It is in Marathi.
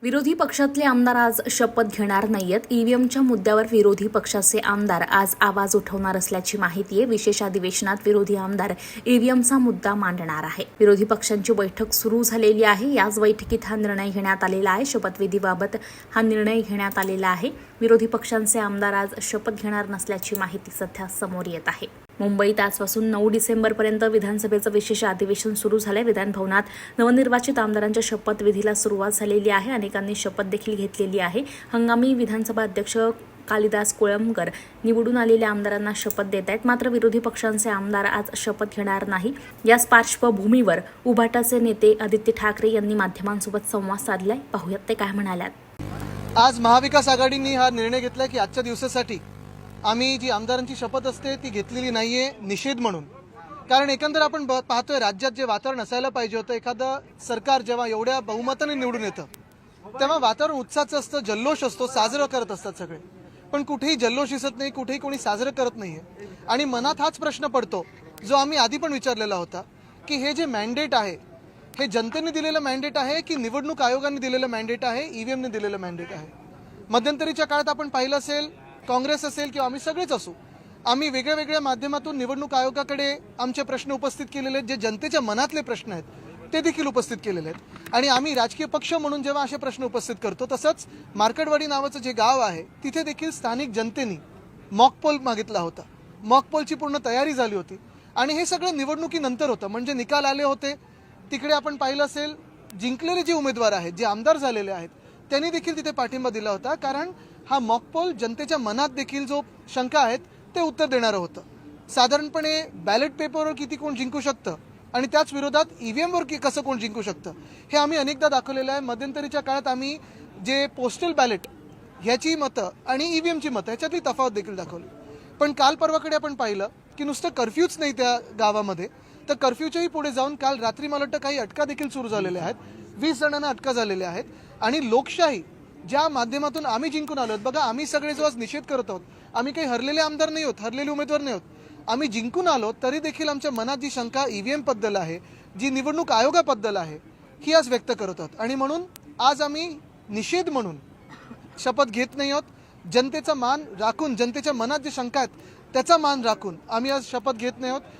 विरोधी पक्षातले आमदार आज शपथ घेणार नाहीयेत. ईव्हीएमच्या मुद्द्यावर विरोधी पक्षाचे आमदार आज आवाज उठवणार असल्याची माहिती आहे. विशेष अधिवेशनात विरोधी आमदार ईव्हीएमचा मुद्दा मांडणार आहे. विरोधी पक्षांची बैठक सुरू झालेली आहे. याच बैठकीत हा निर्णय घेण्यात आलेला आहे. शपथविधीबाबत हा निर्णय घेण्यात आलेला आहे. विरोधी पक्षांचे आमदार आज शपथ घेणार नसल्याची माहिती सध्या समोर येत आहे. मुंबईत आजपासून 9 डिसेंबरपर्यंत विधानसभेचं विशेष अधिवेशन सुरू झालंय. विधान भवनात नवनिर्वाचित आमदारांच्या शपथविधीला सुरुवात झालेली आहे. अनेकांनी शपथ देखील घेतलेली आहे. हंगामी विधानसभा अध्यक्ष कालिदास कोळंबकर निवडून आलेल्या आमदारांना शपथ देत आहेत. मात्र विरोधी पक्षांचे आमदार आज शपथ घेणार नाही. याच पार्श्वभूमीवर उभाटाचे नेते आदित्य ठाकरे यांनी माध्यमांसोबत संवाद साधलाय. पाहूयात ते काय म्हणाल्यात. आज महाविकास आघाडीने हा निर्णय घेतला की आजच्या दिवसासाठी आम्ही जी आमदारांची शपथ असते ती घेतलेली नाहीये, निषेध म्हणून. कारण एकंदर आपण पाहतोय राज्यात जे वातावरण असायला पाहिजे होतं, एखादं सरकार जेव्हा एवढ्या बहुमताने निवडून येतं तेव्हा वातावरण उत्साहाचं असतं, जल्लोष असतो, साजरं करत असतात सगळे. पण कुठेही जल्लोष दिसत नाही, कुठेही कोणी साजरं करत नाहीये. आणि मनात हाच प्रश्न पडतो जो आम्ही आधी पण विचारलेला होता की हे जे मॅन्डेट आहे हे जनतेने दिलेलं मॅन्डेट आहे की निवडणूक आयोगाने दिलेलं मॅन्डेट आहे, ईव्हीएमने दिलेलं मॅन्डेट आहे. मध्यंतरीच्या काळात आपण पाहिलं असेल, काँग्रेस असेल किंवा आम्ही सगळेच असू, आम्ही वेगळ्या वेगळ्या माध्यमातून निवडणूक आयोगाकडे आमचे प्रश्न उपस्थित केलेले आहेत. जे जनतेच्या मनातले प्रश्न आहेत ते देखील उपस्थित केलेले आहेत. आणि आम्ही राजकीय पक्ष म्हणून जेव्हा असे प्रश्न उपस्थित करतो, तसंच मार्केटवाडी नावाचं जे गाव आहे तिथे देखील स्थानिक जनतेने मॉकपोल मागितला होता. मॉकपोलची पूर्ण तयारी झाली होती आणि हे सगळं निवडणुकीनंतर होतं. म्हणजे निकाल आले होते, तिकडे आपण पाहिलं असेल जिंकलेले जे उमेदवार आहेत, जे आमदार झालेले आहेत, त्यांनी देखील तिथे पाठिंबा दिला होता. कारण हा मॉकपोल जनतेच्या मनात देखील जो शंका आहेत ते उत्तर देणारं होतं. साधारणपणे बॅलेट पेपरवर किती कोण जिंकू शकतं आणि त्याच विरोधात ईव्हीएमवर कसं कोण जिंकू शकतं हे आम्ही अनेकदा दाखवलेलं आहे. मध्यंतरीच्या काळात आम्ही जे पोस्टल बॅलेट ह्याची मतं आणि ईव्हीएमची मतं ह्याच्यातली तफावत देखील दाखवली. पण काल परवाकडे आपण पाहिलं की नुसतं कर्फ्यूच नाही त्या गावामध्ये, तर कर्फ्यूच्याही पुढे जाऊन काल रात्री मला वाटतं काही अटका देखील सुरू झालेल्या आहेत. 20 जणांना अटका झालेल्या आहेत. आणि लोकशाही ज्या माध्यमातून आम्ही जिंकून आलो, बघा आम्ही सगळे जो आज निषेध करत आहोत, आम्ही काही हरलेले आमदार नाही आहोत, हरलेले उमेदवार नाही आहोत. आम्ही जिंकून आलो तरी देखील आमच्या मनात जी शंका ईव्हीएम बद्दल आहे, जी निवडणूक आयोगाबद्दल आहे, ही आज व्यक्त करत आहोत. आणि म्हणून आज आम्ही निषेध म्हणून शपथ घेत नाही आहोत. जनतेचा मान राखून, जनतेच्या मनात जे शंका आहेत त्याचा मान राखून आम्ही आज शपथ घेत नाही आहोत.